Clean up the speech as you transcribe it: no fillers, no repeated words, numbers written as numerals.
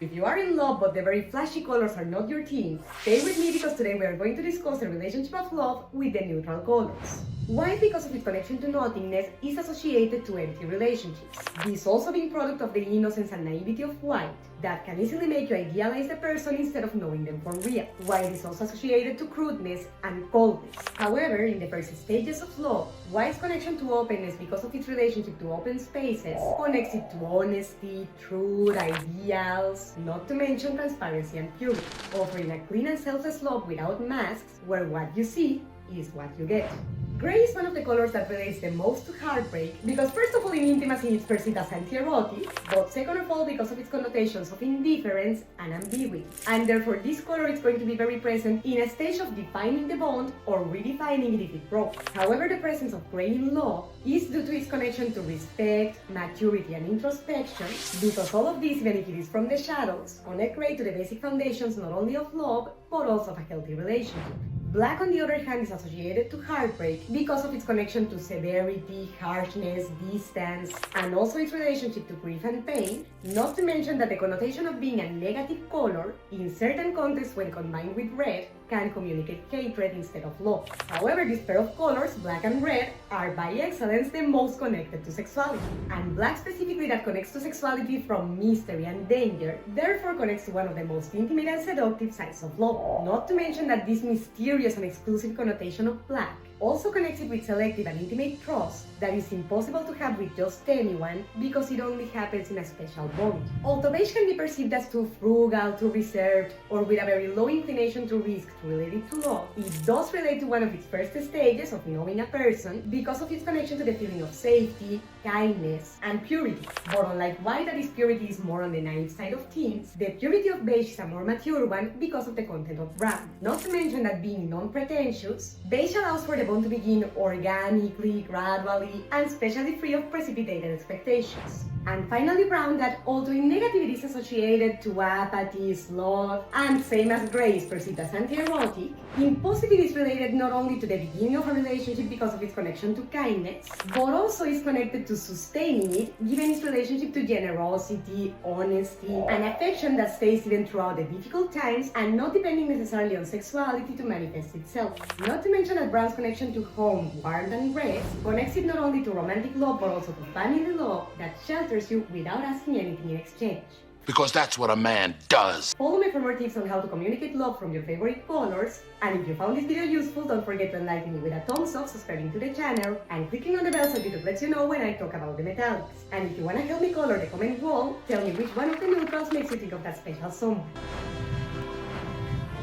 If you are in love but the very flashy colors are not your thing, stay with me because today we are going to discuss the relationship of love with the neutral colors. White, because of its connection to nothingness, is associated to empty relationships. This also being product of the innocence and naivety of white, that can easily make you idealize the person instead of knowing them for real. White is also associated to crudeness and coldness. However, in the first stages of love, white's connection to openness because of its relationship to open spaces connects it to honesty, truth, ideals, not to mention transparency and purity, offering a clean and selfless love without masks, where what you see is what you get. Gray is one of the colors that relates the most to heartbreak because first of all in intimacy it's perceived as anti-erotic, but second of all because of its connotations of indifference and ambiguity. And therefore this color is going to be very present in a stage of defining the bond or redefining it if it broke. However, the presence of gray in love is due to its connection to respect, maturity and introspection, because all of this, even if it is from the shadows, connect gray to the basic foundations not only of love but also of a healthy relationship. Black, on the other hand, is associated to heartbreak because of its connection to severity, harshness, distance, and also its relationship to grief and pain, not to mention that the connotation of being a negative color, in certain contexts when combined with red, can communicate hatred instead of love. However, this pair of colors, black and red, are by excellence the most connected to sexuality. And black specifically that connects to sexuality from mystery and danger, therefore connects to one of the most intimate and seductive sides of love. Not to mention that this mysterious and exclusive connotation of black also connects it with selective and intimate trust that is impossible to have with just anyone because it only happens in a special bond. Although beige can be perceived as too frugal, too reserved, or with a very low inclination to risk related to love, it does relate to one of its first stages of knowing a person because of its connection to the feeling of safety, kindness, and purity. But unlike white, that is purity is more on the naive side of things, the purity of beige is a more mature one because of the content of brown. Not to mention that being non-pretentious, beige allows for the bond to begin organically, gradually, and especially free of precipitated expectations. And finally brown, that although in negative it is associated to apathy, sloth, and same as gray is perceived as anti-erotic, in positive is related not only to the beginning of a relationship because of its connection to kindness, but also is connected to sustaining it given its relationship to generosity, honesty, and affection that stays even throughout the difficult times and not depending necessarily on sexuality to manifest itself. Not to mention that brown's connection to home, warmth, and rest connects it not only to romantic love but also to family love that shelters you without asking anything in exchange. Because that's what a man does. Follow me for more tips on how to communicate love from your favorite colors, and if you found this video useful, don't forget to enlighten me with a thumbs up, subscribing to the channel, and clicking on the bell so YouTube lets you know when I talk about the metallics. And if you want to help me color the comment wall, tell me which one of the neutrals makes you think of that special someone.